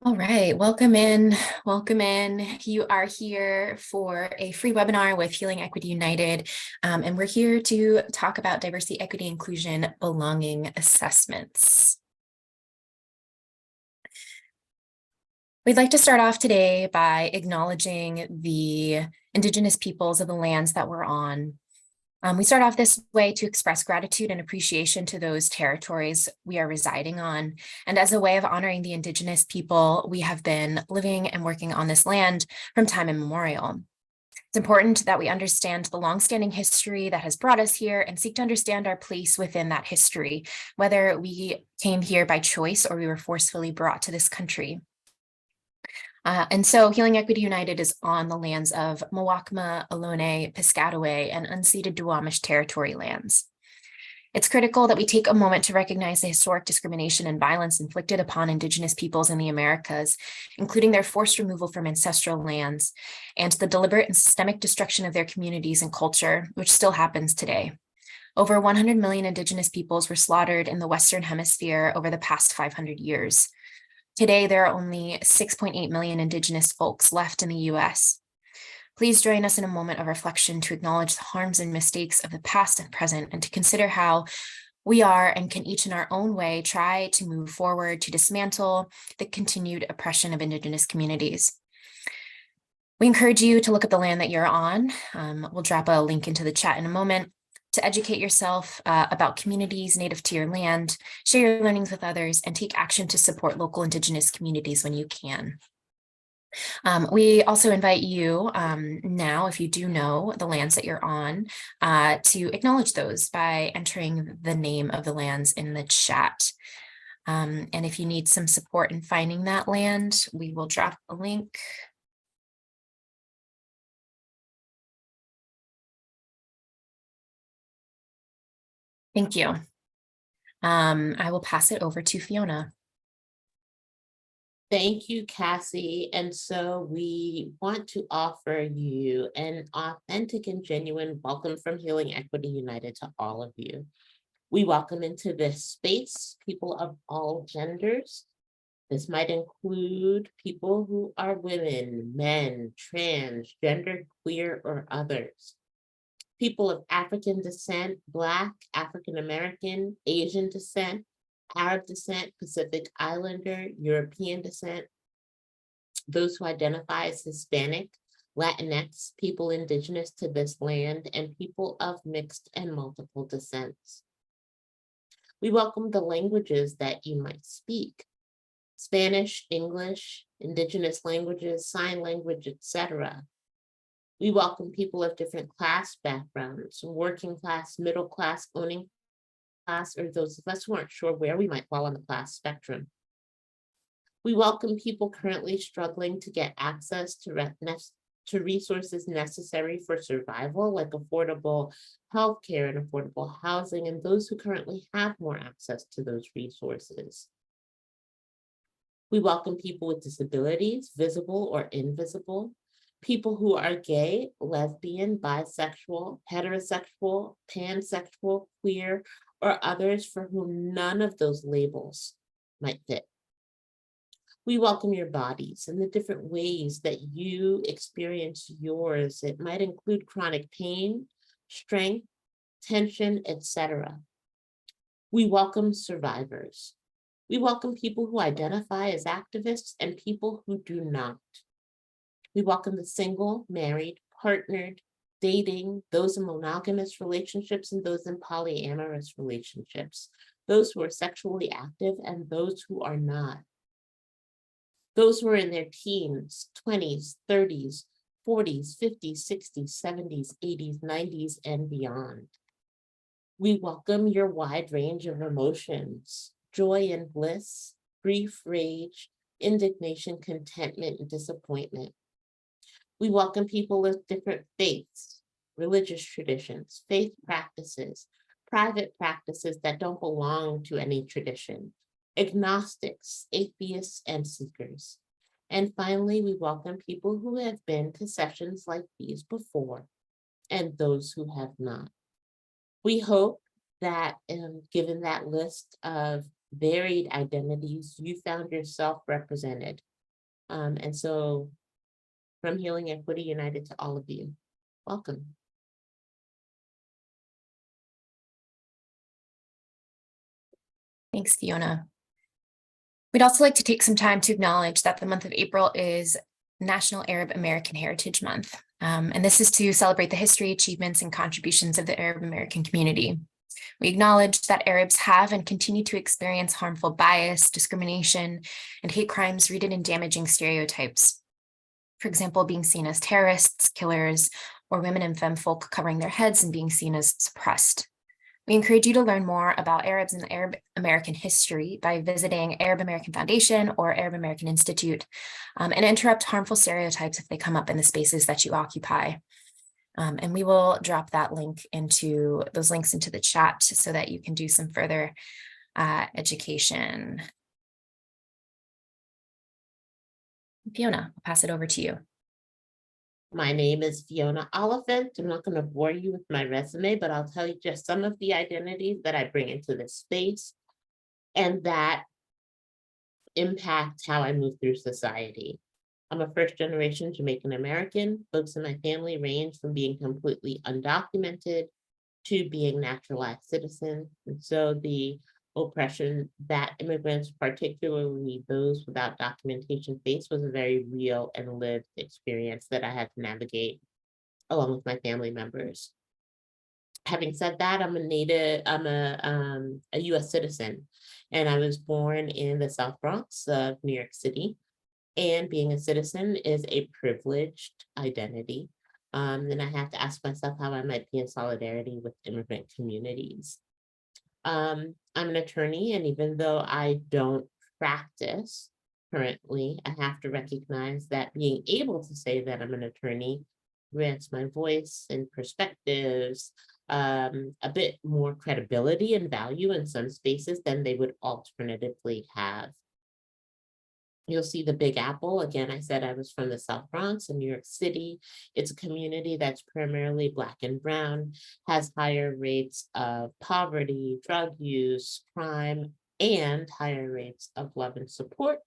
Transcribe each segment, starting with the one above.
All right, welcome in, welcome in. You are here for a free webinar with Healing Equity United, and we're here to talk about diversity, equity, inclusion, belonging assessments. We'd like to start off today by acknowledging the Indigenous peoples of the lands that we're on. We start off this way to express gratitude and appreciation to those territories we are residing on. And as a way of honoring the Indigenous people, we have been living and working on this land from time immemorial. It's important that we understand the longstanding history that has brought us here and seek to understand our place within that history, whether we came here by choice or we were forcefully brought to this country. And so Healing Equity United is on the lands of Muwakma, Ohlone, Piscataway, and unceded Duwamish territory lands. It's critical that we take a moment to recognize the historic discrimination and violence inflicted upon Indigenous peoples in the Americas, including their forced removal from ancestral lands and the deliberate and systemic destruction of their communities and culture, which still happens today. Over 100 million Indigenous peoples were slaughtered in the Western Hemisphere over the past 500 years. Today, there are only 6.8 million Indigenous folks left in the US. Please join us in a moment of reflection to acknowledge the harms and mistakes of the past and present, and to consider how we are and can each in our own way try to move forward to dismantle the continued oppression of Indigenous communities. We encourage you to look at the land that you're on. We'll drop a link into the chat in a moment, to educate yourself about communities native to your land, share your learnings with others, and take action to support local Indigenous communities when you can. We also invite you now, if you do know the lands that you're on, to acknowledge those by entering the name of the lands in the chat. And if you need some support in finding that land, we will drop a link. Thank you. I will pass it over to Fiona. Thank you, Cassie. And so we want to offer you an authentic and genuine welcome from Healing Equity United to all of you. We welcome into this space people of all genders. This might include people who are women, men, trans, gender queer, or others. People of African descent, Black, African American, Asian descent, Arab descent, Pacific Islander, European descent, those who identify as Hispanic, Latinx, people indigenous to this land, and people of mixed and multiple descents. We welcome the languages that you might speak: Spanish, English, indigenous languages, sign language, etc. We welcome people of different class backgrounds: working class, middle class, owning class, or those of us who aren't sure where we might fall on the class spectrum. We welcome people currently struggling to get access to resources necessary for survival, like affordable healthcare and affordable housing, and those who currently have more access to those resources. We welcome people with disabilities, visible or invisible, people who are gay, lesbian, bisexual, heterosexual, pansexual, queer, or others for whom none of those labels might fit. We welcome your bodies and the different ways that you experience yours. It might include chronic pain, strength, tension, etc. We welcome survivors. We welcome people who identify as activists and people who do not. We welcome the single, married, partnered, dating, those in monogamous relationships and those in polyamorous relationships, those who are sexually active and those who are not. Those who are in their teens, 20s, 30s, 40s, 50s, 60s, 70s, 80s, 90s, and beyond. We welcome your wide range of emotions: joy and bliss, grief, rage, indignation, contentment, and disappointment. We welcome people with different faiths, religious traditions, faith practices, private practices that don't belong to any tradition, agnostics, atheists, and seekers. And finally, we welcome people who have been to sessions like these before and those who have not. We hope that, given that list of varied identities, you found yourself represented And so from Healing Equity United to all of you, welcome. Thanks, Fiona. We'd also like to take some time to acknowledge that the month of April is National Arab American Heritage Month. And this is to celebrate the history, achievements, and contributions of the Arab American community. We acknowledge that Arabs have and continue to experience harmful bias, discrimination, and hate crimes rooted in damaging stereotypes. For example, being seen as terrorists, killers, or women and femfolk covering their heads and being seen as suppressed. We encourage you to learn more about Arabs and Arab American history by visiting Arab American Foundation or Arab American Institute, and interrupt harmful stereotypes if they come up in the spaces that you occupy. And we will drop that link into those links into the chat so that you can do some further education. Fiona, I'll pass it over to you. My name is Fiona Oliphant. I'm not going to bore you with my resume, but I'll tell you just some of the identities that I bring into this space and that impact how I move through society. I'm a first-generation Jamaican American. Folks in my family range from being completely undocumented to being naturalized citizens. And so the oppression that immigrants, particularly those without documentation, face was a very real and lived experience that I had to navigate along with my family members. Having said that, I'm a US citizen, and I was born in the South Bronx of New York City. And being a citizen is a privileged identity. Then I have to ask myself how I might be in solidarity with immigrant communities. I'm an attorney, and even though I don't practice currently, I have to recognize that being able to say that I'm an attorney grants my voice and perspectives a bit more credibility and value in some spaces than they would alternatively have. You'll see the Big Apple. Again, I said I was from the South Bronx in New York City. It's a community that's primarily Black and brown, has higher rates of poverty, drug use, crime, and higher rates of love and support.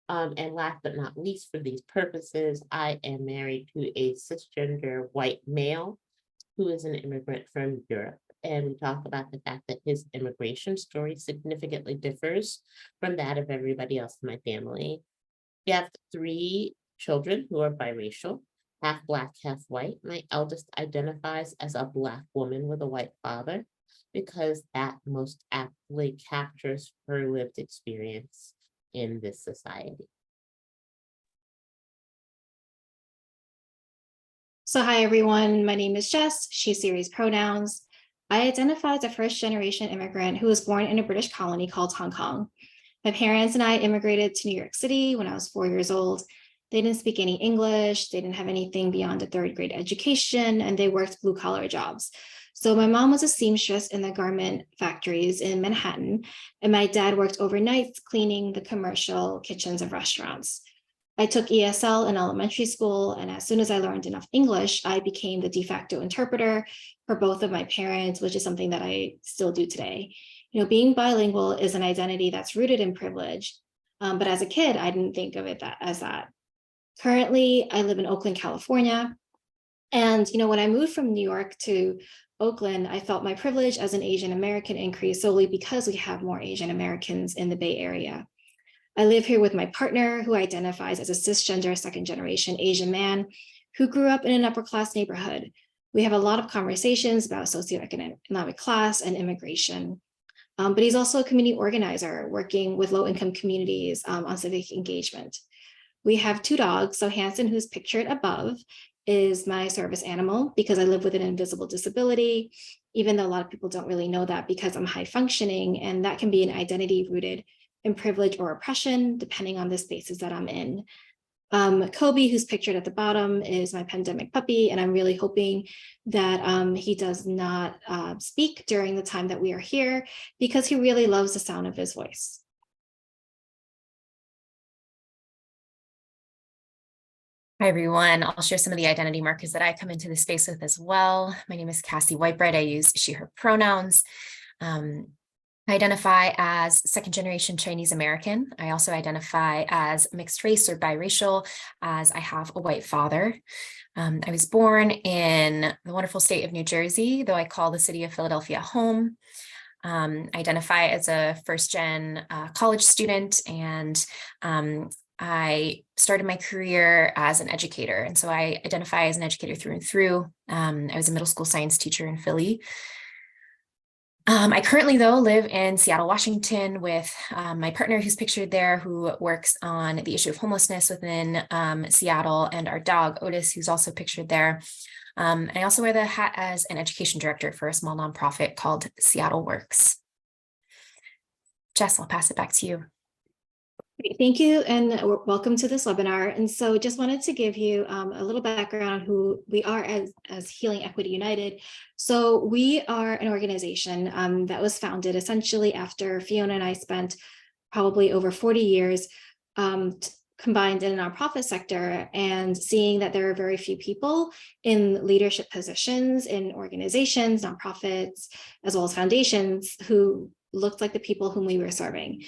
And last but not least, for these purposes, I am married to a cisgender white male who is an immigrant from Europe. And we talk about the fact that his immigration story significantly differs from that of everybody else in my family. We have 3 children who are biracial, half Black, half white. My eldest identifies as a Black woman with a white father because that most aptly captures her lived experience in this society. So hi everyone, my name is Jess, she, series pronouns. I identify as a first-generation immigrant who was born in a British colony called Hong Kong. My parents and I immigrated to New York City when I was 4 years old. They didn't speak any English, they didn't have anything beyond a 3rd grade education, and they worked blue-collar jobs. So my mom was a seamstress in the garment factories in Manhattan, and my dad worked overnights cleaning the commercial kitchens of restaurants. I took ESL in elementary school, and as soon as I learned enough English, I became the de facto interpreter for both of my parents, which is something that I still do today. You know, being bilingual is an identity that's rooted in privilege, but as a kid, I didn't think of it as that. Currently, I live in Oakland, California, and you know, when I moved from New York to Oakland, I felt my privilege as an Asian American increased solely because we have more Asian Americans in the Bay Area. I live here with my partner, who identifies as a cisgender 2nd-generation Asian man who grew up in an upper-class neighborhood. We have a lot of conversations about socioeconomic class and immigration. But he's also a community organizer working with low-income communities on civic engagement. We have 2 dogs. So Hanson, who's pictured above, is my service animal because I live with an invisible disability, even though a lot of people don't really know that because I'm high functioning, and that can be an identity rooted in privilege or oppression, depending on the spaces that I'm in. Kobe, who's pictured at the bottom, is my pandemic puppy, and I'm really hoping that he does not speak during the time that we are here because he really loves the sound of his voice. Hi, everyone. I'll share some of the identity markers that I come into the space with as well. My name is Cassie Whitebread. I use she, her pronouns. I identify as second-generation Chinese American. I also identify as mixed race or biracial, as I have a white father. I was born in the wonderful state of New Jersey, though I call the city of Philadelphia home. I identify as a first-gen college student, and I started my career as an educator. And so I identify as an educator through and through. I was a middle school science teacher in Philly. I currently, though, live in Seattle, Washington with my partner who's pictured there, who works on the issue of homelessness within Seattle, and our dog, Otis, who's also pictured there. I also wear the hat as an education director for a small nonprofit called Seattle Works. Jess, I'll pass it back to you. Great, thank you, and welcome to this webinar. And so just wanted to give you a little background on who we are as Healing Equity United. So we are an organization that was founded essentially after Fiona and I spent probably over 40 years combined in a nonprofit sector, and seeing that there are very few people in leadership positions in organizations, nonprofits, as well as foundations who looked like the people whom we were serving.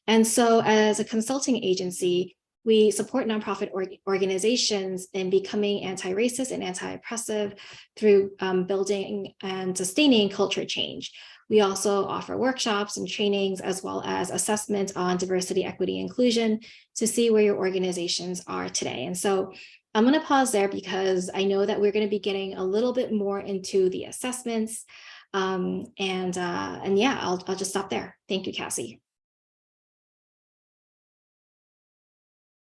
And so as a consulting agency, we support nonprofit organizations in becoming anti-racist and anti-oppressive through building and sustaining culture change. We also offer workshops and trainings, as well as assessment on diversity, equity, inclusion, to see where your organizations are today. And so I'm going to pause there because I know that we're going to be getting a little bit more into the assessments. And yeah, I'll just stop there. Thank you, Cassie.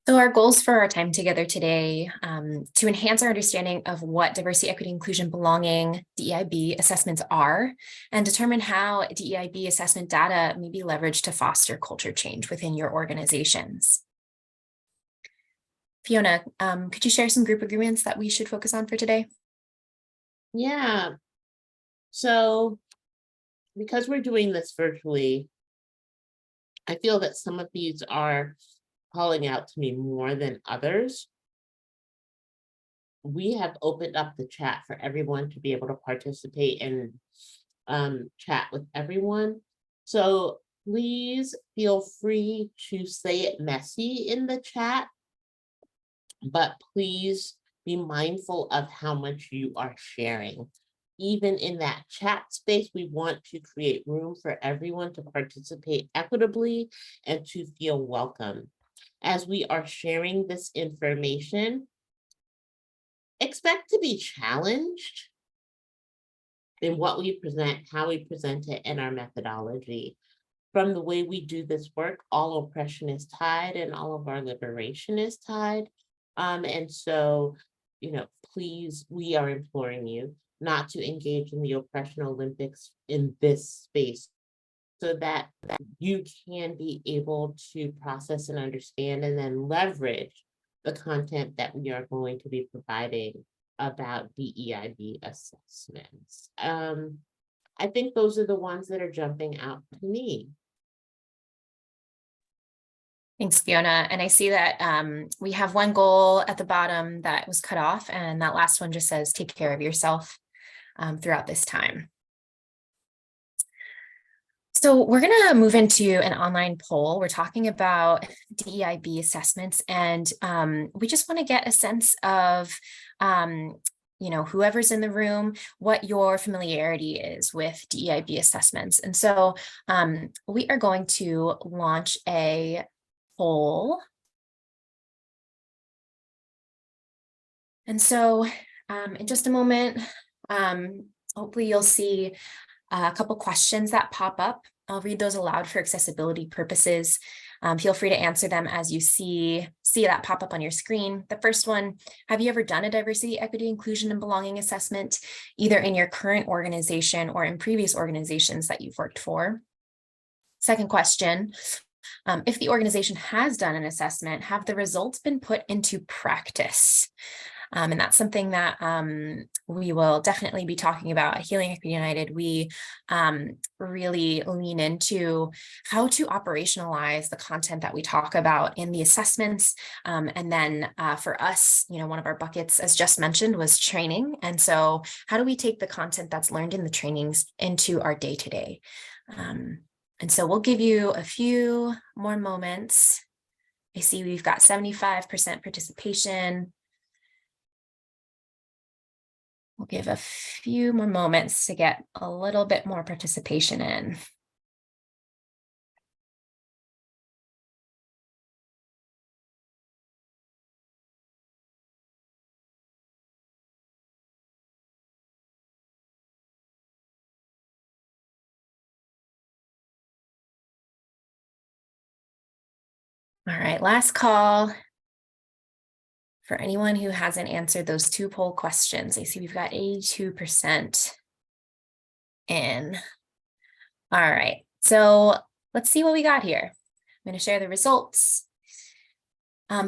So our goals for our time together today, to enhance our understanding of what diversity, equity, inclusion, belonging, DEIB assessments are, and determine how DEIB assessment data may be leveraged to foster culture change within your organizations. Fiona, could you share some group agreements that we should focus on for today? Yeah. So because we're doing this virtually, I feel that some of these are calling out to me more than others. We have opened up the chat for everyone to be able to participate and chat with everyone. So please feel free to say it messy in the chat, but please be mindful of how much you are sharing. Even in that chat space, we want to create room for everyone to participate equitably and to feel welcome. As we are sharing this information, expect to be challenged in what we present, how we present it, and our methodology. From the way we do this work, all oppression is tied and all of our liberation is tied. And so, please, we are imploring you not to engage in the oppression Olympics in this space, so that you can be able to process and understand and then leverage the content that we are going to be providing about DEIB assessments. I think those are the ones that are jumping out to me. Thanks, Fiona. And I see that we have one goal at the bottom that was cut off, and that last one just says, take care of yourself throughout this time. So we're going to move into an online poll. We're talking about DEIB assessments, and we just want to get a sense of, whoever's in the room, what your familiarity is with DEIB assessments. And so we are going to launch a poll. And so in just a moment, hopefully you'll see a couple questions that pop up. I'll read those aloud for accessibility purposes. Feel free to answer them as you see that pop up on your screen. The first one, have you ever done a diversity, equity, inclusion, and belonging assessment, either in your current organization or in previous organizations that you've worked for? Second question, if the organization has done an assessment, have the results been put into practice? And that's something that we will definitely be talking about at Healing Equity United. We really lean into how to operationalize the content that we talk about in the assessments. And then for us, one of our buckets, as just mentioned, was training. And so how do we take the content that's learned in the trainings into our day-to-day? And so we'll give you a few more moments. I see we've got 75% participation. We'll give a few more moments to get a little bit more participation in. All right, last call for anyone who hasn't answered those 2 poll questions. I see we've got 82% in. All right, so let's see what we got here. I'm going to share the results.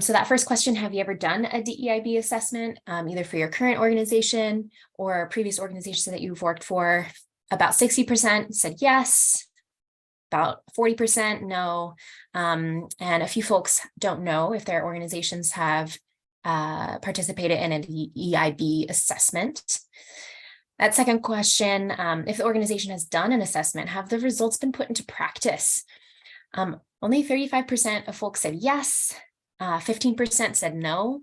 So that first question, have you ever done a DEIB assessment, either for your current organization or previous organization that you've worked for? About 60% said yes, about 40% no, and a few folks don't know if their organizations have participated in an DEIB assessment. That second question, if the organization has done an assessment, have the results been put into practice? Only 35% of folks said yes, 15% said no.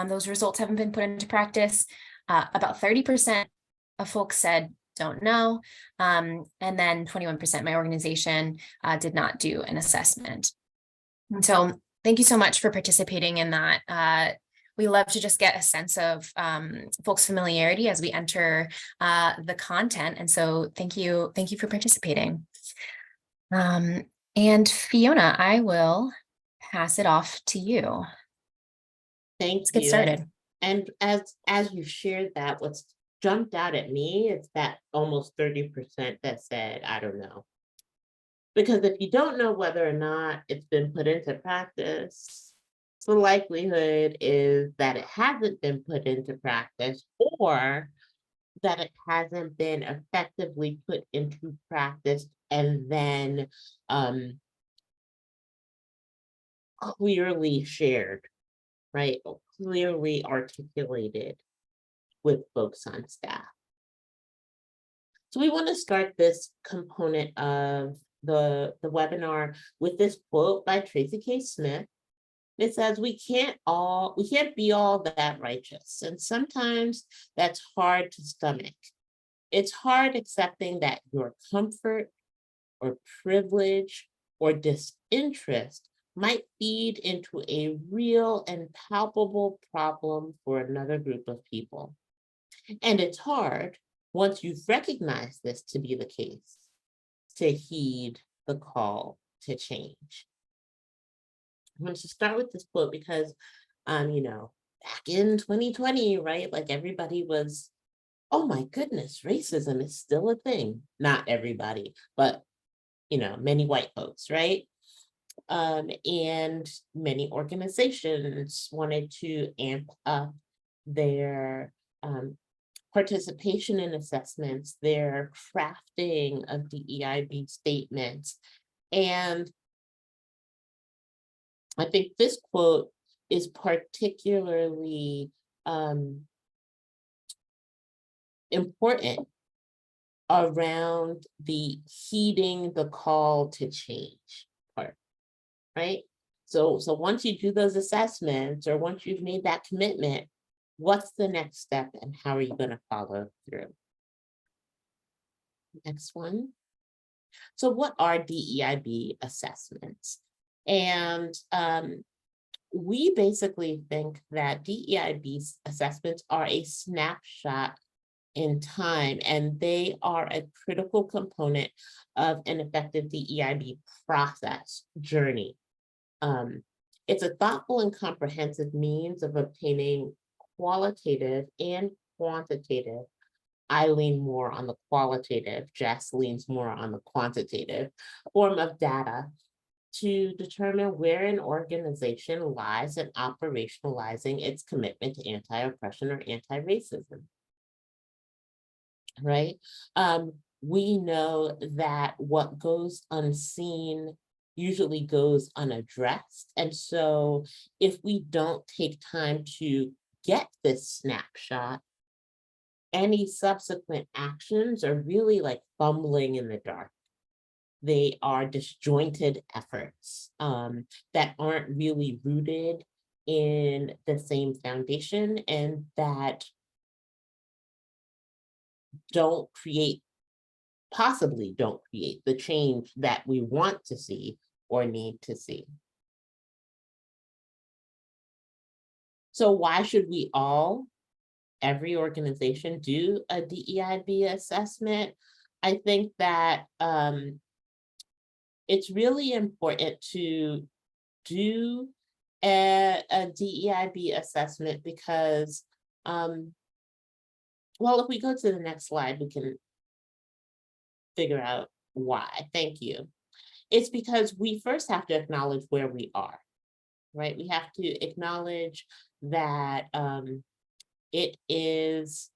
Those results haven't been put into practice. About 30% of folks said don't know. And then 21%, my organization, did not do an assessment. And so thank you so much for participating in that. We love to just get a sense of folks' familiarity as we enter the content. And so thank you for participating. And Fiona, I will pass it off to you. Let's get started. And as you shared that, what's jumped out at me is that almost 30% that said, I don't know. Because if you don't know whether or not it's been put into practice, the likelihood is that it hasn't been put into practice, or that it hasn't been effectively put into practice and then clearly shared, right? Or clearly articulated with folks on staff. So we want to start this component of the webinar with this quote by Tracy K. Smith. It says, we can't be all that righteous. And sometimes that's hard to stomach. It's hard accepting that your comfort or privilege or disinterest might feed into a real and palpable problem for another group of people. And it's hard, once you've recognized this to be the case, to heed the call to change. I want to start with this quote because, back in 2020, right, like everybody was, oh my goodness, racism is still a thing. Not everybody, but, many white folks, right? And many organizations wanted to amp up their participation in assessments, their crafting of DEIB statements. And I think this quote is particularly important around the heeding the call to change part, right? So once you do those assessments, or once you've made that commitment, what's the next step and how are you going to follow through? Next one. So what are DEIB assessments? And we basically think that DEIB assessments are a snapshot in time, and they are a critical component of an effective DEIB process journey. It's a thoughtful and comprehensive means of obtaining qualitative and quantitative. I lean more on the qualitative, Jess leans more on the quantitative form of data to determine where an organization lies in operationalizing its commitment to anti-oppression or anti-racism, right? We know that what goes unseen usually goes unaddressed. And so if we don't take time to get this snapshot, any subsequent actions are really like fumbling in the dark, they are disjointed efforts that aren't really rooted in the same foundation, and that possibly don't create the change that we want to see or need to see. So why should we every organization, do a DEIB assessment? I think that it's really important to do a DEIB assessment because, well, if we go to the next slide, we can figure out why. Thank you. It's because we first have to acknowledge where we are, right? We have to acknowledge that it is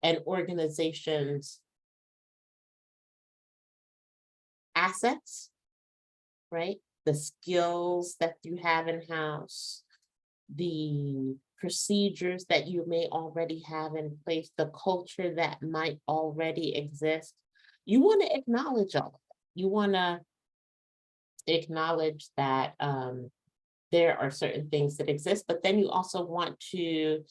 an organization's assets, right? The skills that you have in-house, the procedures that you may already have in place, the culture that might already exist. You want to acknowledge all of that. You want to acknowledge that there are certain things that exist, but then you also want to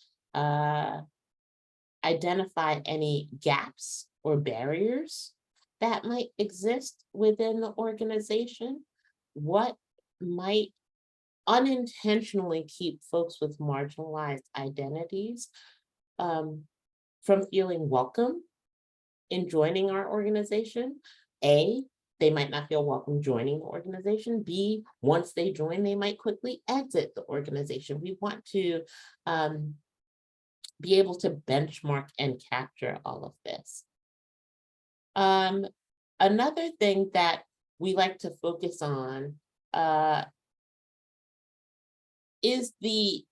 identify any gaps or barriers that might exist within the organization. What might unintentionally keep folks with marginalized identities from feeling welcome in joining our organization? A, they might not feel welcome joining the organization. B, once they join, they might quickly exit the organization. We want to be able to benchmark and capture all of this. Another thing that we like to focus on is the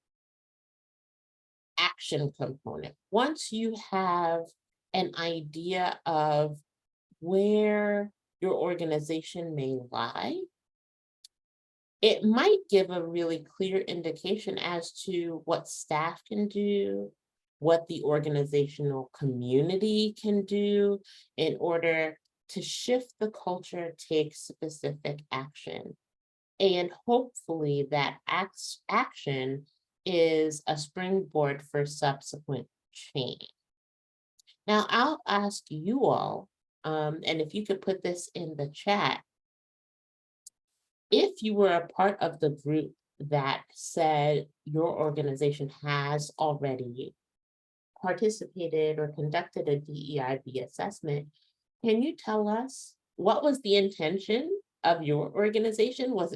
action component. Once you have an idea of where your organization may lie, it might give a really clear indication as to what staff can do, what the organizational community can do in order to shift the culture, take specific action. And hopefully that action is a springboard for subsequent change. Now, I'll ask you all, and if you could put this in the chat, if you were a part of the group that said your organization has already participated or conducted a DEIB assessment, can you tell us what was the intention of your organization? Was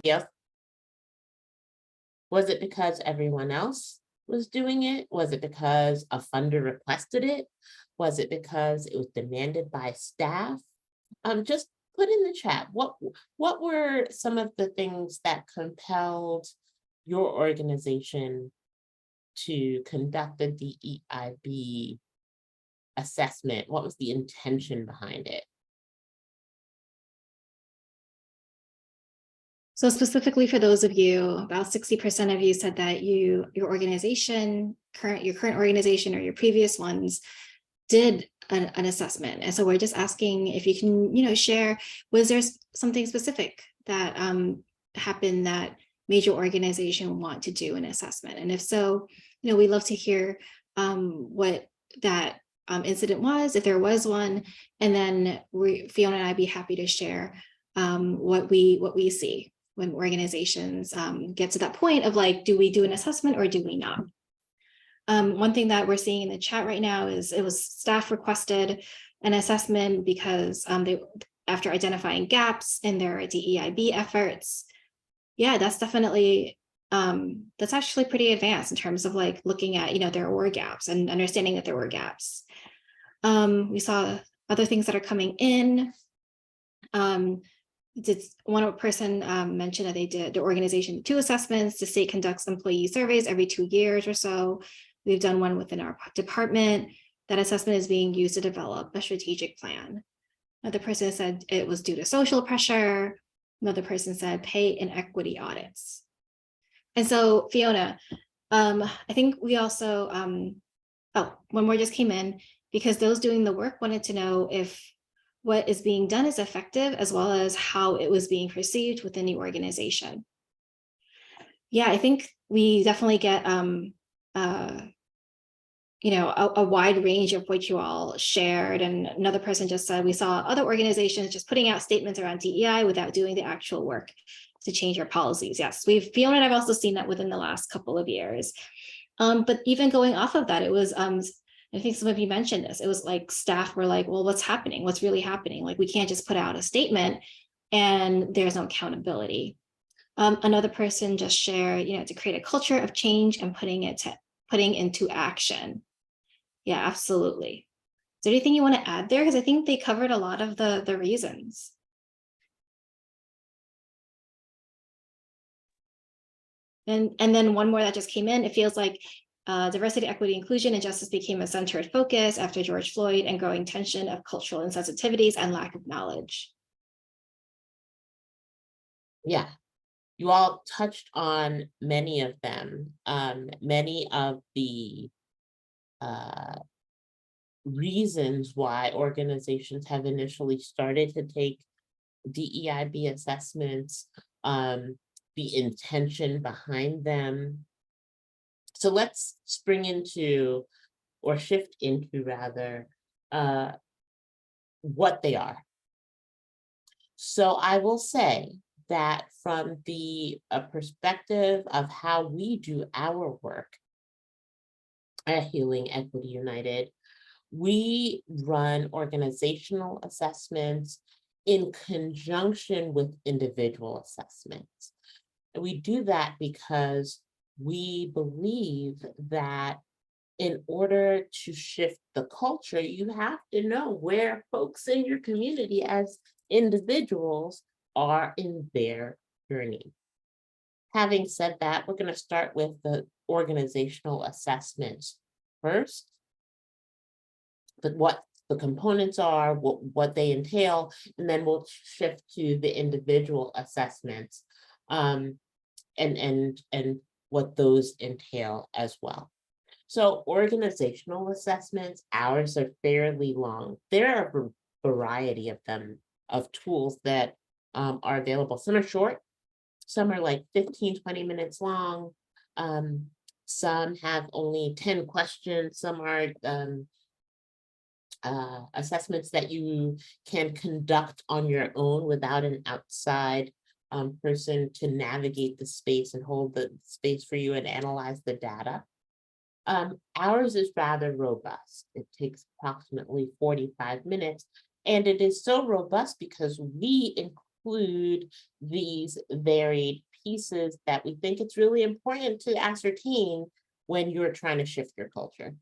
it because everyone else was doing it? Was it because a funder requested it? Was it because it was demanded by staff? Just put in the chat, what were some of the things that compelled your organization to conduct a DEIB assessment? What was the intention behind it? So specifically for those of you, about 60% of you said that your organization, your current organization or your previous ones did an assessment. And so we're just asking if you can, share, was there something specific that happened that made your organization want to do an assessment? And if so, we'd love to hear what that incident was, if there was one, and then Fiona and I'd be happy to share what we see when organizations get to that point of like, do we do an assessment or do we not? One thing that we're seeing in the chat right now is it was staff requested an assessment because after identifying gaps in their DEIB efforts. Yeah, that's definitely, that's actually pretty advanced in terms of like looking at, there were gaps and understanding that there were gaps. We saw other things that are coming in. One person mentioned that they did the organization 2 assessments. The state conducts employee surveys every 2 years or so. We've done one within our department. That assessment is being used to develop a strategic plan. Another person said it was due to social pressure. Another person said pay and equity audits. And so Fiona, I think we also, one more just came in because those doing the work wanted to know if what is being done is effective, as well as how it was being perceived within the organization. Yeah, I think we definitely get a wide range of what you all shared. And another person just said, we saw other organizations just putting out statements around DEI without doing the actual work to change our policies. Yes, Fiona and I've also seen that within the last couple of years. But even going off of that, it was, I think some of you mentioned this, it was like staff were like, well, what's happening? What's really happening? Like, we can't just put out a statement and there's no accountability. Another person just shared, to create a culture of change and putting into action. Yeah, absolutely. Is there anything you want to add there? Because I think they covered a lot of the reasons. And then one more that just came in, it feels like diversity, equity, inclusion, and justice became a centered focus after George Floyd and growing tension of cultural insensitivities and lack of knowledge. Yeah, you all touched on many of them. Many of the reasons why organizations have initially started to take DEIB assessments, the intention behind them. So let's spring into, or shift into rather, what they are. So I will say that from the perspective of how we do our work at Healing Equity United, we run organizational assessments in conjunction with individual assessments. And we do that because we believe that in order to shift the culture, you have to know where folks in your community as individuals are in their journey. Having said that, we're going to start with the organizational assessments first, but what the components are, what they entail, and then we'll shift to the individual assessments, and what those entail as well. So organizational assessments, ours are fairly long. There are a variety of them, of tools that are available. Some are short, some are like 15, 20 minutes long. Some have only 10 questions, some are assessments that you can conduct on your own without an outside person to navigate the space and hold the space for you and analyze the data. Ours is rather robust. It takes approximately 45 minutes, and it is so robust because we include these varied pieces that we think it's really important to ascertain when you're trying to shift your culture.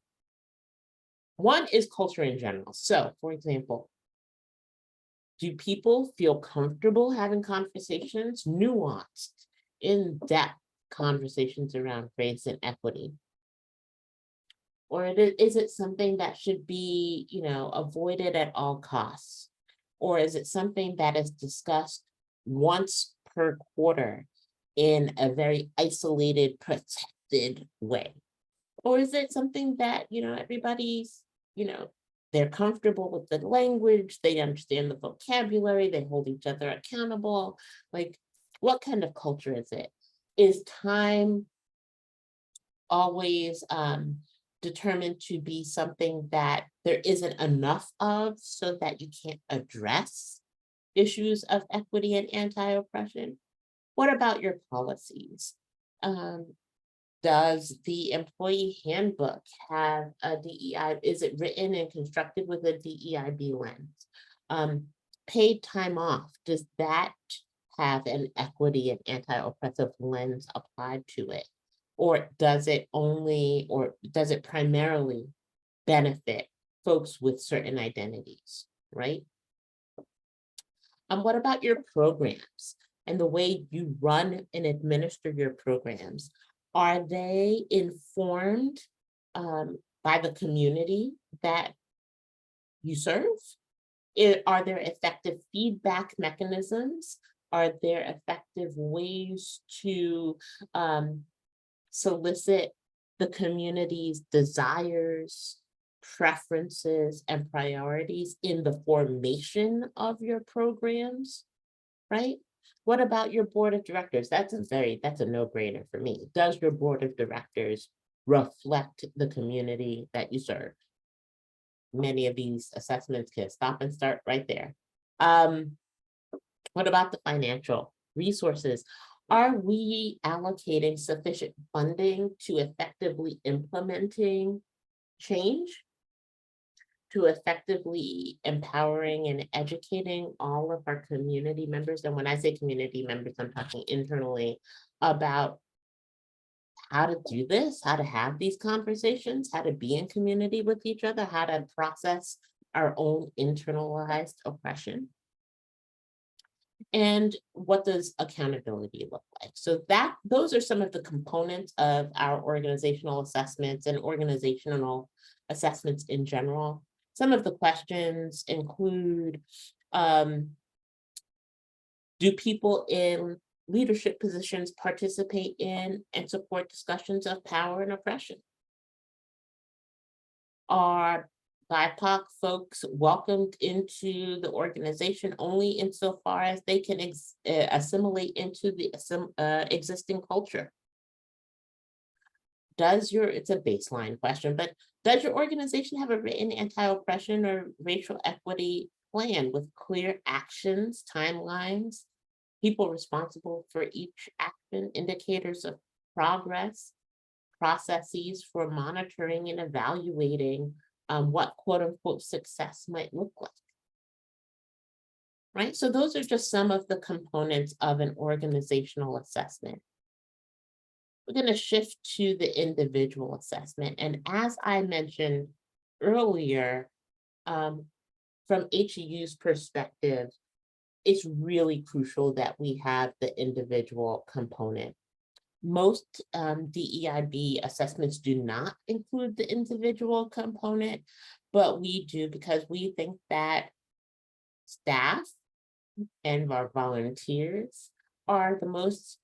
One is culture in general. So, for example, do people feel comfortable having conversations, nuanced, in-depth conversations around race and equity? Or is it something that should be, avoided at all costs? Or is it something that is discussed once per quarter in a very isolated, protected way? Or is it something that, everybody's, they're comfortable with the language, they understand the vocabulary, they hold each other accountable? Like, what kind of culture is it? Is time always determined to be something that there isn't enough of so that you can't address issues of equity and anti-oppression? What about your policies? Does the employee handbook have a DEI? Is it written and constructed with a DEIB lens? Paid time off, does that have an equity and anti-oppressive lens applied to it? Or does it primarily benefit folks with certain identities, right? What about your programs and the way you run and administer your programs? Are they informed by the community that you serve? Are there effective feedback mechanisms? Are there effective ways to solicit the community's desires preferences and priorities in the formation of your programs, right? What about your board of directors? That's a no-brainer for me. Does your board of directors reflect the community that you serve? Many of these assessments can stop and start right there. What about the financial resources? Are we allocating sufficient funding to effectively implementing change, to effectively empowering and educating all of our community members? And when I say community members, I'm talking internally about how to do this, how to have these conversations, how to be in community with each other, how to process our own internalized oppression. And what does accountability look like? So those are some of the components of our organizational assessments and organizational assessments in general. Some of the questions include, do people in leadership positions participate in and support discussions of power and oppression? Are BIPOC folks welcomed into the organization only insofar as they can assimilate into the existing culture? It's a baseline question, but does your organization have a written anti-oppression or racial equity plan with clear actions, timelines, people responsible for each action, indicators of progress, processes for monitoring and evaluating what quote unquote success might look like? Right, so those are just some of the components of an organizational assessment. We're going to shift to the individual assessment. And as I mentioned earlier, from HEU's perspective, it's really crucial that we have the individual component. Most DEIB assessments do not include the individual component, but we do because we think that staff and our volunteers are the most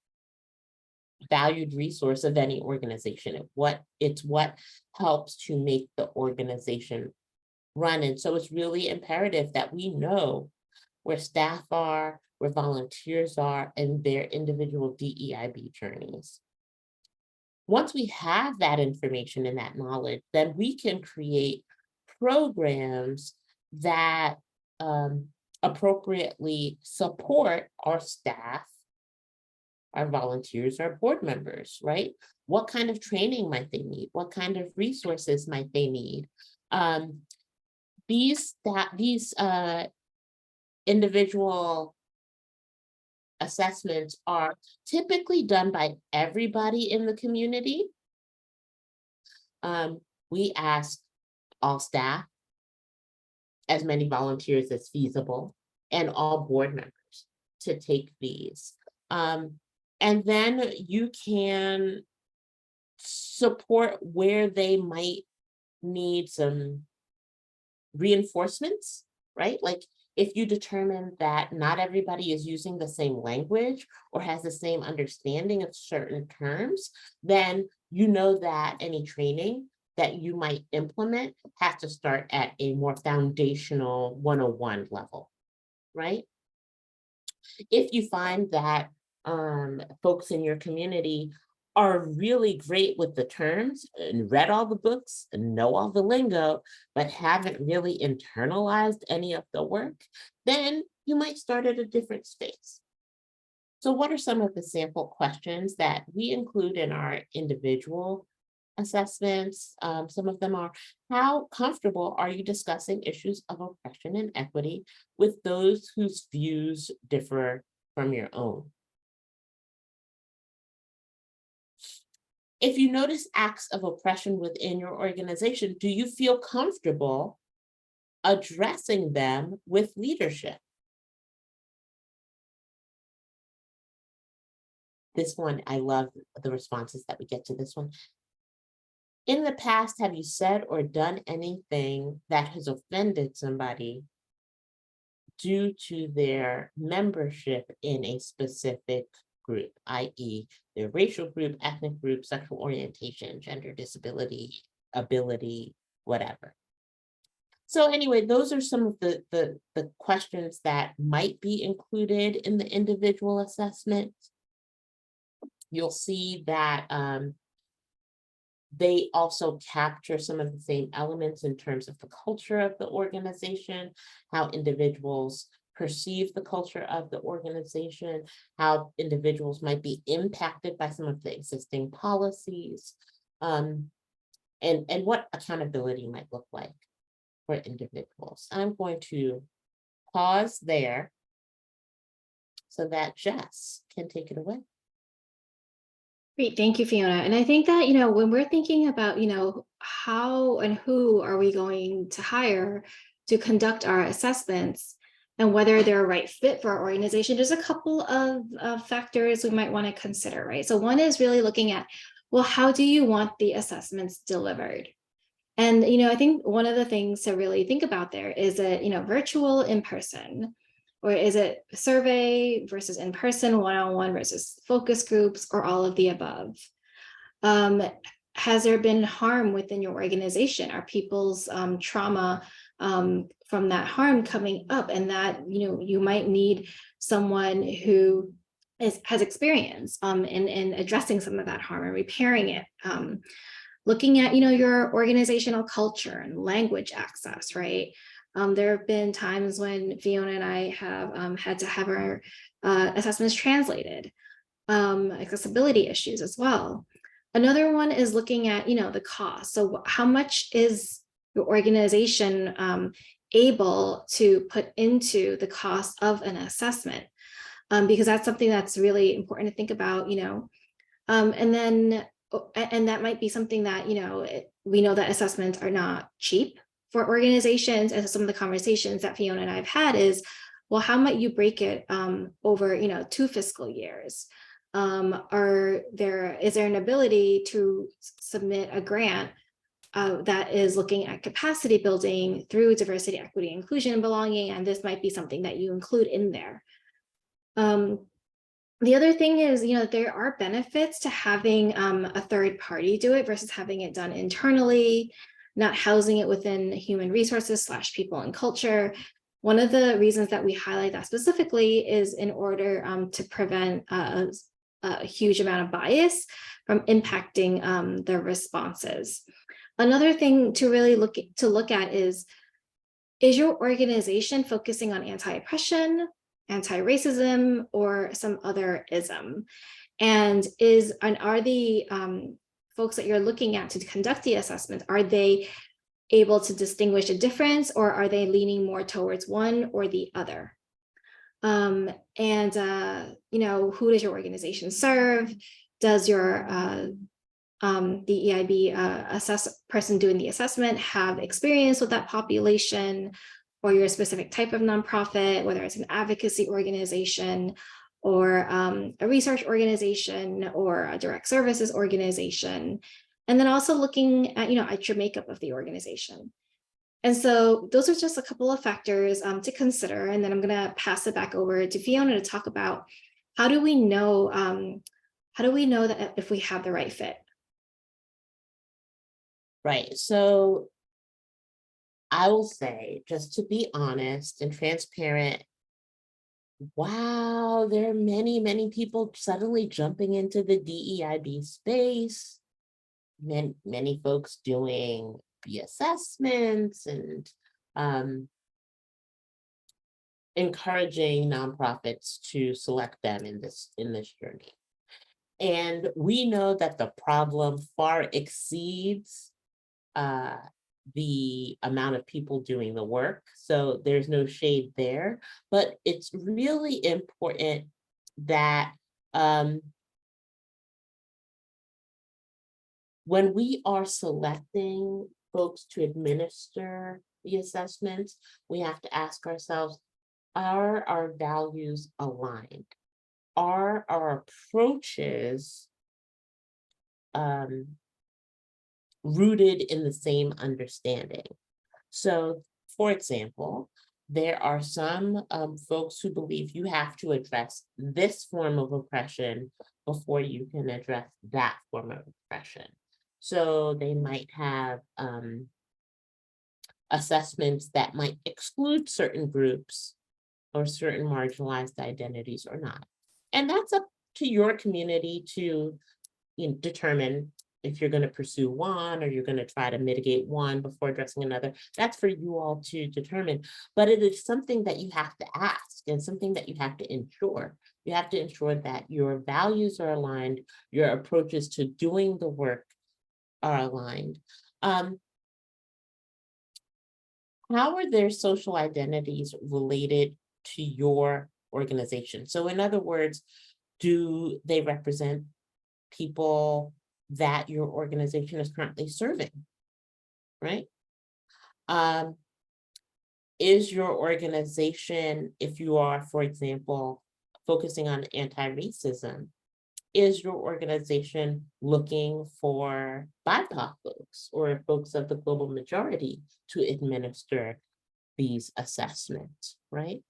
valued resource of any organization. It's what helps to make the organization run. And so it's really imperative that we know where staff are, where volunteers are, and their individual DEIB journeys. Once we have that information and that knowledge, then we can create programs that appropriately support our staff, our volunteers, our board members, right? What kind of training might they need? What kind of resources might they need? These individual assessments are typically done by everybody in the community. We ask all staff, as many volunteers as feasible, and all board members to take these. And then you can support where they might need some reinforcements, right? Like if you determine that not everybody is using the same language or has the same understanding of certain terms, then you know that any training that you might implement has to start at a more foundational 101 level, right? If you find that folks in your community are really great with the terms and read all the books and know all the lingo, but haven't really internalized any of the work, then you might start at a different space. So what are some of the sample questions that we include in our individual assessments? Some of them are, how comfortable are you discussing issues of oppression and equity with those whose views differ from your own? If you notice acts of oppression within your organization, do you feel comfortable addressing them with leadership? This one, I love the responses that we get to this one. In the past, have you said or done anything that has offended somebody due to their membership in a specific group, i.e. their racial group, ethnic group, sexual orientation, gender disability, ability, whatever, So anyway, those are some of the questions that might be included in the individual assessment. You'll see that they also capture some of the same elements in terms of the culture of the organization, how individuals perceive the culture of the organization, how individuals might be impacted by some of the existing policies, and what accountability might look like for individuals. I'm going to pause there so that Jess can take it away. Great, thank you, Fiona. And I think that, when we're thinking about, how and who are we going to hire to conduct our assessments and whether they're a right fit for our organization, there's a couple of factors we might want to consider, right? So one is really looking at, well, how do you want the assessments delivered? And, I think one of the things to really think about there is it, virtual, in person, or is it survey versus in person, one-on-one versus focus groups, or all of the above? Has there been harm within your organization? Are people's trauma from that harm coming up, and that you might need someone who has experience in addressing some of that harm and repairing it? Looking at your organizational culture and language access, right? There have been times when Fiona and I have had to have our assessments translated, accessibility issues as well. Another one is looking at the cost. So how much is your organization able to put into the cost of an assessment? Because that's something that's really important to think about, and that might be something that, we know that assessments are not cheap for organizations. And some of the conversations that Fiona and I have had is, well, how might you break it over, 2 fiscal years? Is there an ability to submit a grant that is looking at capacity building through diversity, equity, inclusion, and belonging? And this might be something that you include in there. The other thing is, there are benefits to having a third party do it versus having it done internally, not housing it within human resources / people and culture. One of the reasons that we highlight that specifically is in order to prevent a huge amount of bias from impacting the responses. Another thing to really look at is your organization focusing on anti-oppression, anti-racism, or some other ism? And are the folks that you're looking at to conduct the assessment, are they able to distinguish a difference, or are they leaning more towards one or the other? Who does your organization serve? Does your DEIB person doing the assessment have experience with that population, or your specific type of nonprofit, whether it's an advocacy organization or a research organization or a direct services organization? And then also looking at, at your makeup of the organization. And so those are just a couple of factors to consider. And then I'm going to pass it back over to Fiona to talk about how do we know that if we have the right fit? Right. So I will say, just to be honest and transparent, wow, there are many, many people suddenly jumping into the DEIB space. Many folks doing the assessments and encouraging nonprofits to select them in this journey. And we know that the problem far exceeds the amount of people doing the work. So there's no shade there, but it's really important that when we are selecting folks to administer the assessments, we have to ask ourselves, are our values aligned? Are our approaches rooted in the same understanding? So, for example, there are some folks who believe you have to address this form of oppression before you can address that form of oppression. So they might have assessments that might exclude certain groups or certain marginalized identities or not. And that's up to your community to determine if you're going to pursue one or you're going to try to mitigate one before addressing another. That's for you all to determine. But it is something that you have to ask and something that you have to ensure. You have to ensure that your values are aligned, your approaches to doing the work are aligned. How are their social identities related to your organization? So in other words, do they represent people that your organization is currently serving, right? Is your organization, if you are, for example, focusing on anti-racism, is your organization looking for BIPOC folks or folks of the global majority to administer these assessments, right?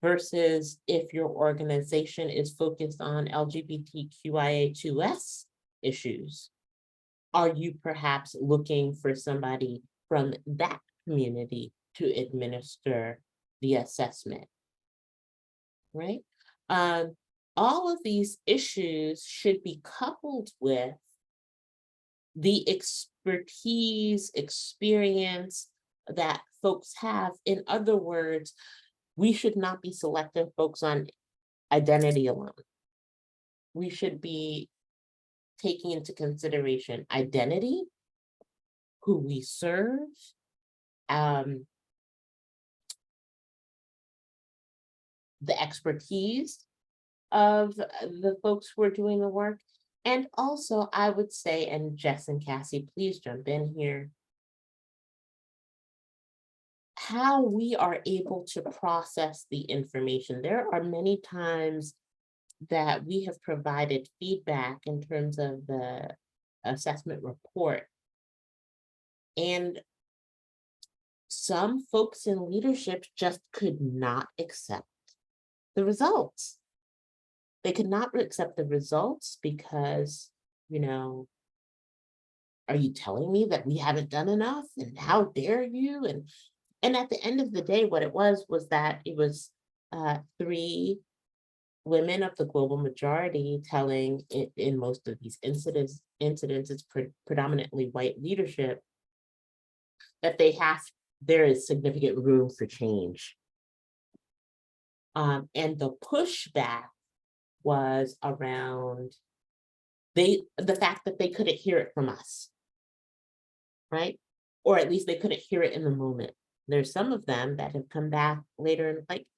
Versus if your organization is focused on LGBTQIA2S issues, are you perhaps looking for somebody from that community to administer the assessment, right? All of these issues should be coupled with the expertise, experience that folks have. In other words, we should not be selecting folks on identity alone. We should be taking into consideration identity, who we serve, the expertise of the folks who are doing the work. And also, I would say, and Jess and Cassie, please jump in here, how we are able to process the information. There are many times that we have provided feedback in terms of the assessment report. And some folks in leadership just could not accept the results. They could not accept the results because, are you telling me that we haven't done enough? And how dare you? And at the end of the day, what it was that it was 3 women of the global majority telling it in most of these incidents, it's predominantly white leadership, that there is significant room for change. And the pushback was around the fact that they couldn't hear it from us, right? Or at least they couldn't hear it in the moment. There's some of them that have come back later and like,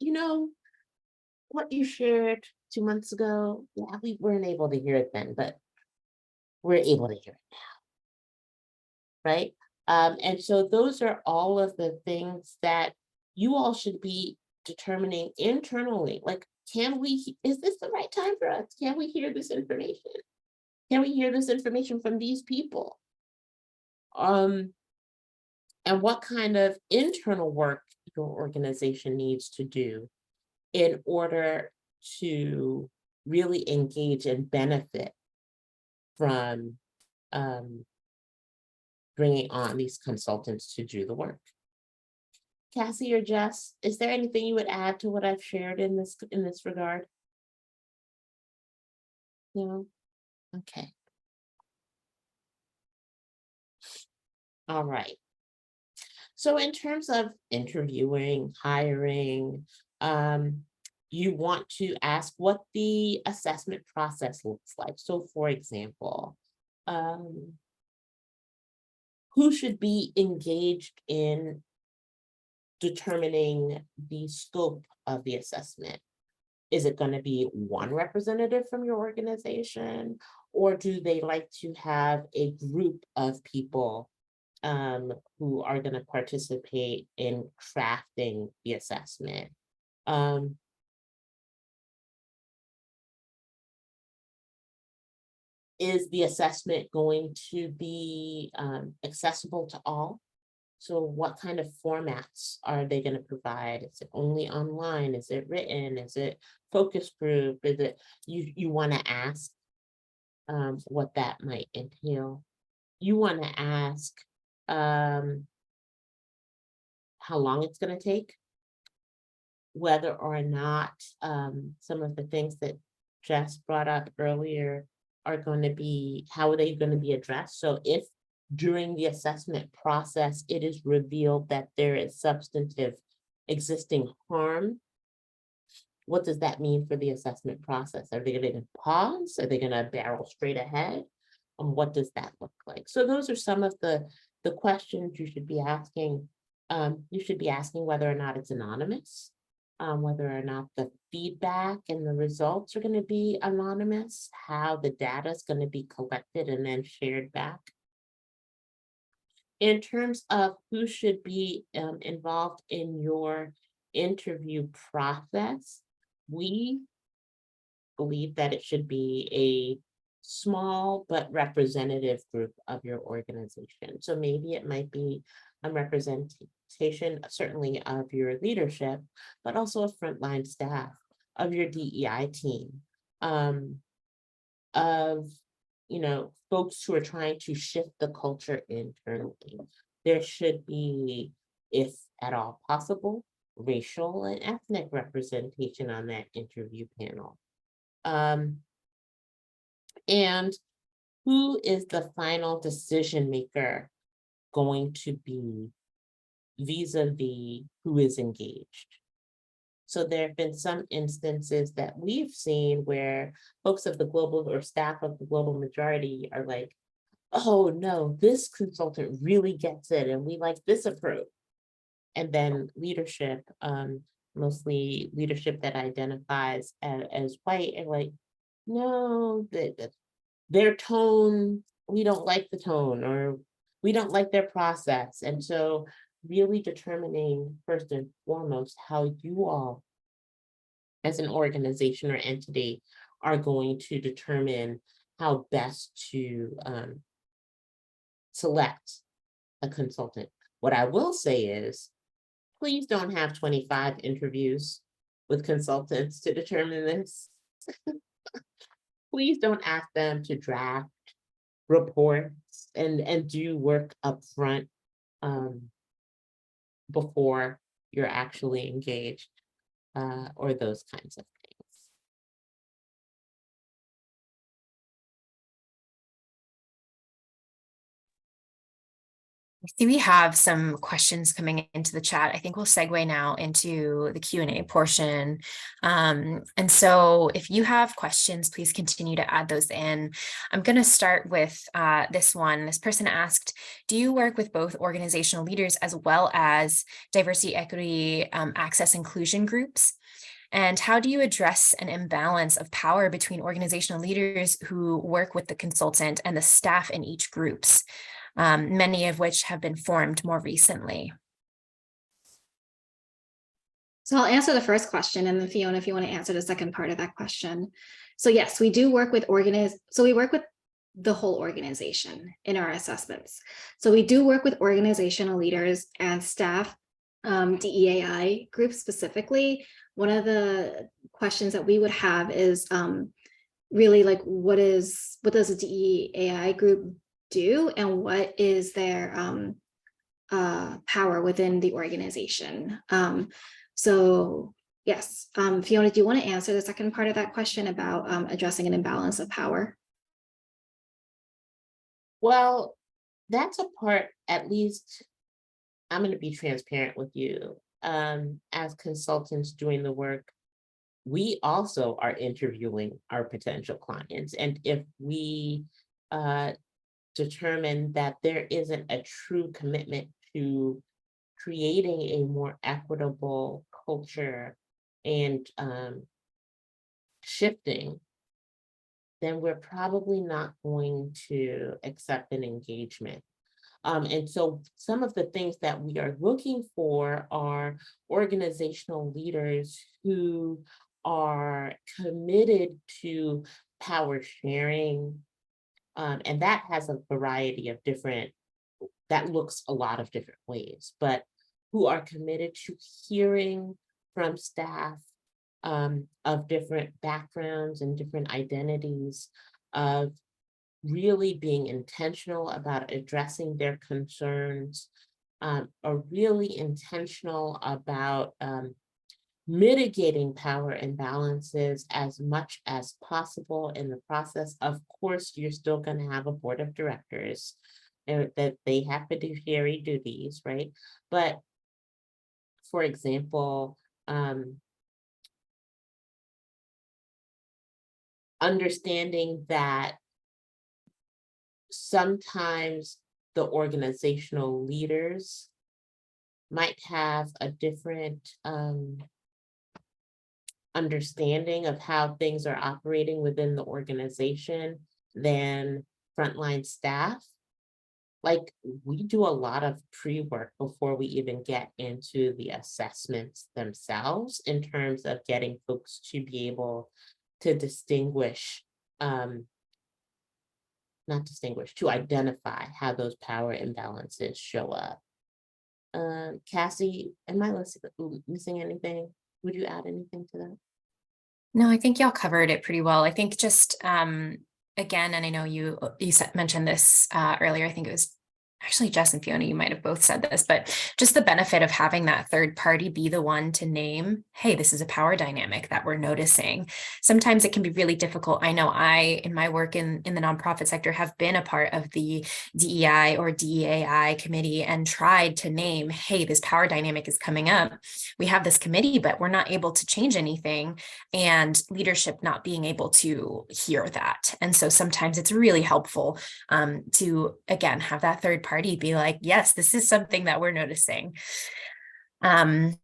what you shared 2 months ago, yeah, we weren't able to hear it then, but we're able to hear it now, right? And so those are all of the things that you all should be determining internally. Like, is this the right time for us? Can we hear this information? Can we hear this information from these people? And what kind of internal work your organization needs to do in order to really engage and benefit from bringing on these consultants to do the work. Cassie or Jess, is there anything you would add to what I've shared in this regard? No? Okay. All right. So in terms of interviewing, hiring, you want to ask what the assessment process looks like. So for example, who should be engaged in determining the scope of the assessment? Is it going to be one representative from your organization, or do they like to have a group of people who are going to participate in crafting the assessment? Is the assessment going to be accessible to all? So what kind of formats are they going to provide? Is it only online? Is it written? Is it focus group? Is it, you want to ask what that might entail? You want to ask how long it's going to take, whether or not some of the things that Jess brought up earlier are going to be, how are they going to be addressed? So if during the assessment process, it is revealed that there is substantive existing harm, what does that mean for the assessment process? Are they going to pause? Are they going to barrel straight ahead? And what does that look like? So those are some of the questions you should be asking. You should be asking whether or not it's anonymous, whether or not the feedback and the results are going to be anonymous, how the data is going to be collected and then shared back. In terms of who should be involved in your interview process, we believe that it should be a small but representative group of your organization. So maybe it might be a representation, certainly of your leadership, but also of frontline staff, of your DEI team, of folks who are trying to shift the culture internally. There should be, if at all possible, racial and ethnic representation on that interview panel. And who is the final decision maker going to be vis-a-vis who is engaged? So there have been some instances that we've seen where folks of the global or staff of the global majority are like, oh no, this consultant really gets it and we like this approach. And then leadership, mostly leadership that identifies as white, and like, no, their tone, we don't like the tone, or we don't like their process. And so really determining first and foremost how you all as an organization or entity are going to determine how best to select a consultant. What I will say is, please don't have 25 interviews with consultants to determine this. Please don't ask them to draft reports and do work up front before you're actually engaged, or those kinds of things. I see we have some questions coming into the chat. I think we'll segue now into the Q&A portion. And so if you have questions, please continue to add those in. I'm going to start with this one. This person asked, do you work with both organizational leaders as well as diversity, equity, access, inclusion groups? And how do you address an imbalance of power between organizational leaders who work with the consultant and the staff in each groups? Many of which have been formed more recently. So I'll answer the first question, and then Fiona, if you want to answer the second part of that question. So yes, we do work with we work with the whole organization in our assessments. So we do work with organizational leaders and staff, DEAI groups specifically. One of the questions that we would have is really like, what does a DEAI group do, and what is their power within the organization? So yes, Fiona, do you want to answer the second part of that question about addressing an imbalance of power? Well, that's a part, at least I'm going to be transparent with you. As consultants doing the work, we also are interviewing our potential clients. And if we determine that there isn't a true commitment to creating a more equitable culture and shifting, then we're probably not going to accept an engagement. And so some of the things that we are looking for are organizational leaders who are committed to power sharing, and that has a variety of that looks a lot of different ways, but who are committed to hearing from staff of different backgrounds and different identities, of really being intentional about addressing their concerns, are really intentional about mitigating power imbalances as much as possible in the process. Of course, you're still going to have a board of directors that they have fiduciary duties, right? But for example, understanding that sometimes the organizational leaders might have a different understanding of how things are operating within the organization than frontline staff. Like, we do a lot of pre-work before we even get into the assessments themselves in terms of getting folks to be able to distinguish, to identify how those power imbalances show up. Cassie, am I missing anything? Would you add anything to that? No, I think y'all covered it pretty well. I think just again, and I know you mentioned this earlier, I think it was actually Jess and Fiona, you might have both said this, but just the benefit of having that third party be the one to name, hey, this is a power dynamic that we're noticing. Sometimes it can be really difficult. I know in my work in the nonprofit sector, have been a part of the DEI or DEAI committee and tried to name, hey, this power dynamic is coming up. We have this committee, but we're not able to change anything, and leadership not being able to hear that. And so sometimes it's really helpful to, again, have that third party be like, yes, this is something that we're noticing. Thank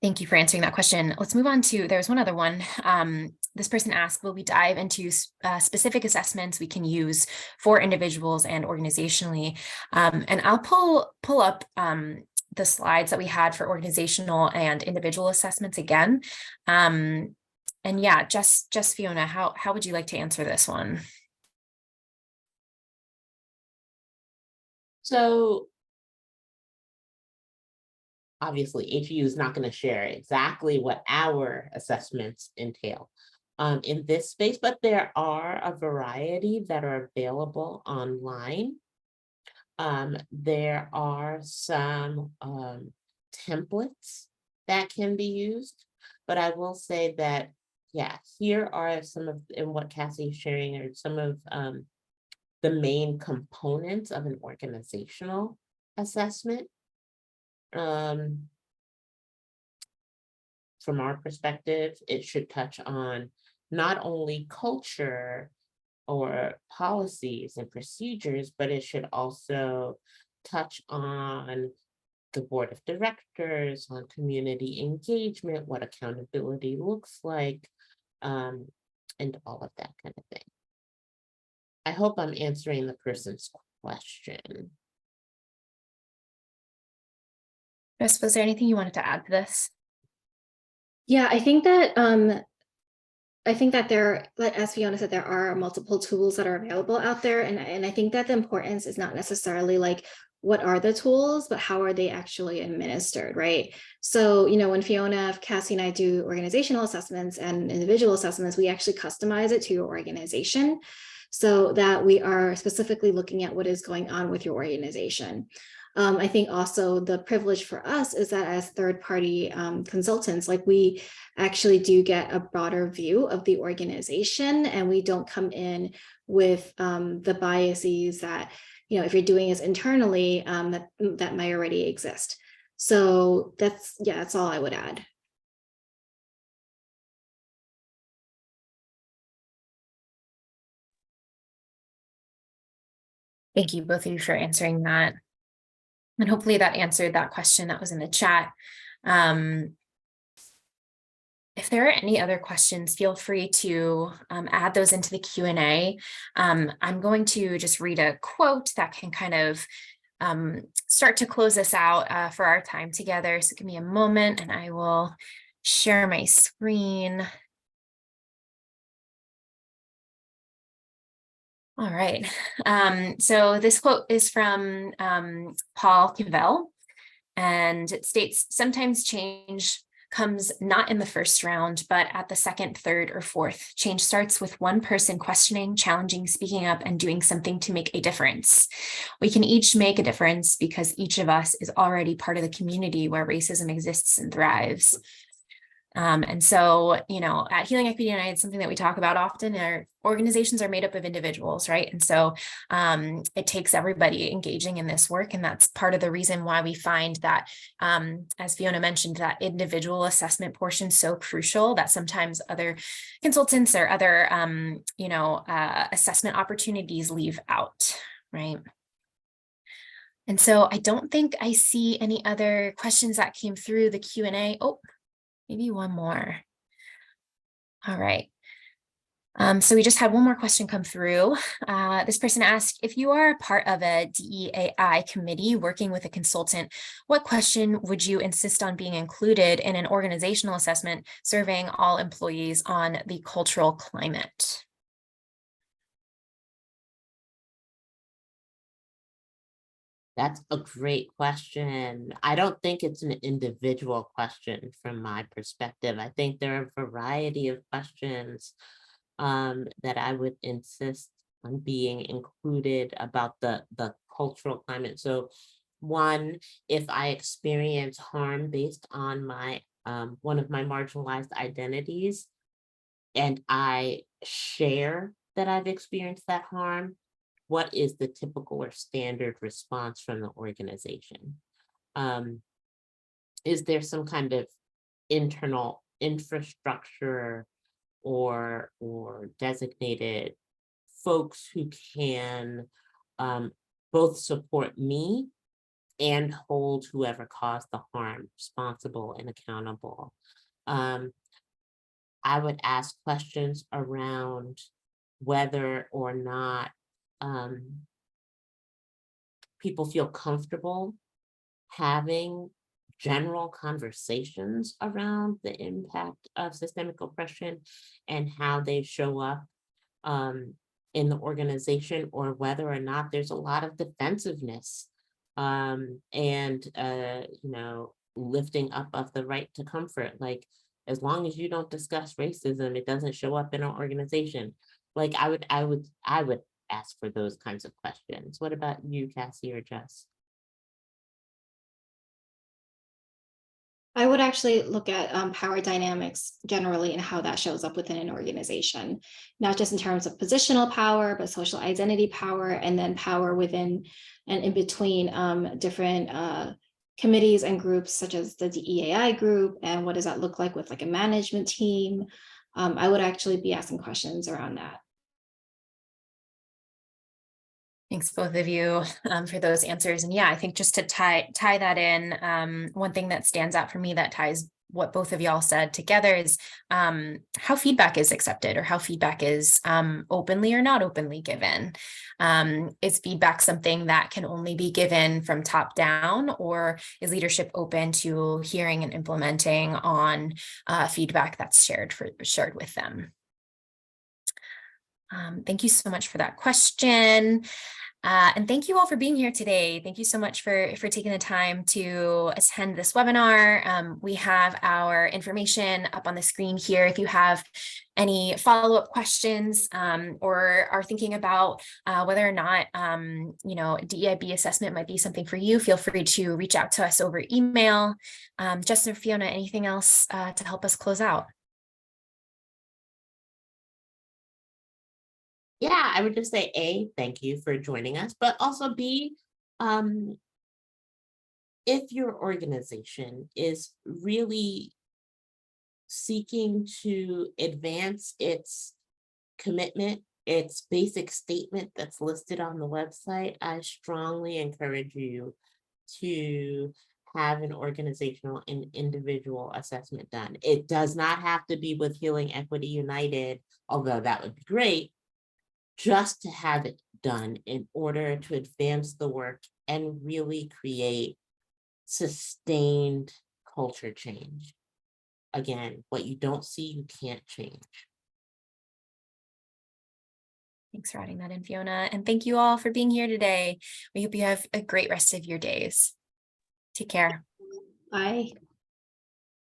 you for answering that question. Let's move on to, there's one other one. This person asked, will we dive into specific assessments we can use for individuals and organizationally? And I'll pull up the slides that we had for organizational and individual assessments again. And yeah, just Fiona, how would you like to answer this one? So obviously, HU is not going to share exactly what our assessments entail in this space, but there are a variety that are available online. There are some templates that can be used, but I will say that, yeah, here are some of, and what Cassie is sharing are some of the main components of an organizational assessment. From our perspective, it should touch on not only culture or policies and procedures, but it should also touch on the board of directors, on community engagement, what accountability looks like, and all of that kind of thing. I hope I'm answering the person's question. Chris, was there anything you wanted to add to this? Yeah, I think that there, like as Fiona said, there are multiple tools that are available out there, and I think that the importance is not necessarily like what are the tools, but how are they actually administered, right? So, you know, when Fiona, Cassie, and I do organizational assessments and individual assessments, we actually customize it to your organization so that we are specifically looking at what is going on with your organization. I think also the privilege for us is that as third-party consultants, like we actually do get a broader view of the organization, and we don't come in with the biases that, you know, if you're doing this internally, that might already exist. So that's all I would add. Thank you both of you for answering that. And hopefully that answered that question that was in the chat. If there are any other questions, feel free to add those into the Q&A. I'm going to just read a quote that can kind of start to close us out for our time together. So give me a moment and I will share my screen. All right. So this quote is from Paul Cavell, and it states, "Sometimes change comes not in the first round, but at the second, third, or fourth. Change starts with one person questioning, challenging, speaking up, and doing something to make a difference. We can each make a difference because each of us is already part of the community where racism exists and thrives. And so, at Healing Equity United, something that we talk about often, our organizations are made up of individuals, right? And so it takes everybody engaging in this work. And that's part of the reason why we find that, as Fiona mentioned, that individual assessment portion so crucial that sometimes other consultants or other, assessment opportunities leave out, right? And so I don't think I see any other questions that came through the Q&A. Oh, maybe one more. All right. So we just had one more question come through. This person asked, if you are a part of a DEIB committee working with a consultant, what question would you insist on being included in an organizational assessment surveying all employees on the cultural climate? That's a great question. I don't think it's an individual question from my perspective. I think there are a variety of questions that I would insist on being included about the cultural climate. So one, if I experience harm based on my one of my marginalized identities, and I share that I've experienced that harm, what is the typical or standard response from the organization? Is there some kind of internal infrastructure or designated folks who can both support me and hold whoever caused the harm responsible and accountable? I would ask questions around whether or not people feel comfortable having general conversations around the impact of systemic oppression and how they show up in the organization, or whether or not there's a lot of defensiveness and lifting up of the right to comfort. Like, as long as you don't discuss racism, it doesn't show up in our organization. Like, I would ask for those kinds of questions. What about you, Cassie or Jess? I would actually look at power dynamics generally and how that shows up within an organization, not just in terms of positional power, but social identity power, and then power within and in between different committees and groups, such as the DEIB group, and what does that look like with like a management team. I would actually be asking questions around that. Thanks both of you for those answers. And yeah, I think just to tie that in, one thing that stands out for me that ties what both of y'all said together is how feedback is accepted, or how feedback is openly or not openly given. Is feedback something that can only be given from top down, or is leadership open to hearing and implementing on feedback that's shared with them? Thank you so much for that question. And thank you all for being here today. Thank you so much for taking the time to attend this webinar. We have our information up on the screen here. If you have any follow-up questions or are thinking about whether or not, DEIB assessment might be something for you, feel free to reach out to us over email. Justin or Fiona, anything else to help us close out? Yeah, I would just say A, thank you for joining us, but also B, if your organization is really seeking to advance its commitment, its basic statement that's listed on the website, I strongly encourage you to have an organizational and individual assessment done. It does not have to be with Healing Equity United, although that would be great, just to have it done in order to advance the work and really create sustained culture change. Again, what you don't see, you can't change. Thanks for adding that in, Fiona. And thank you all for being here today. We hope you have a great rest of your days. Take care. Bye.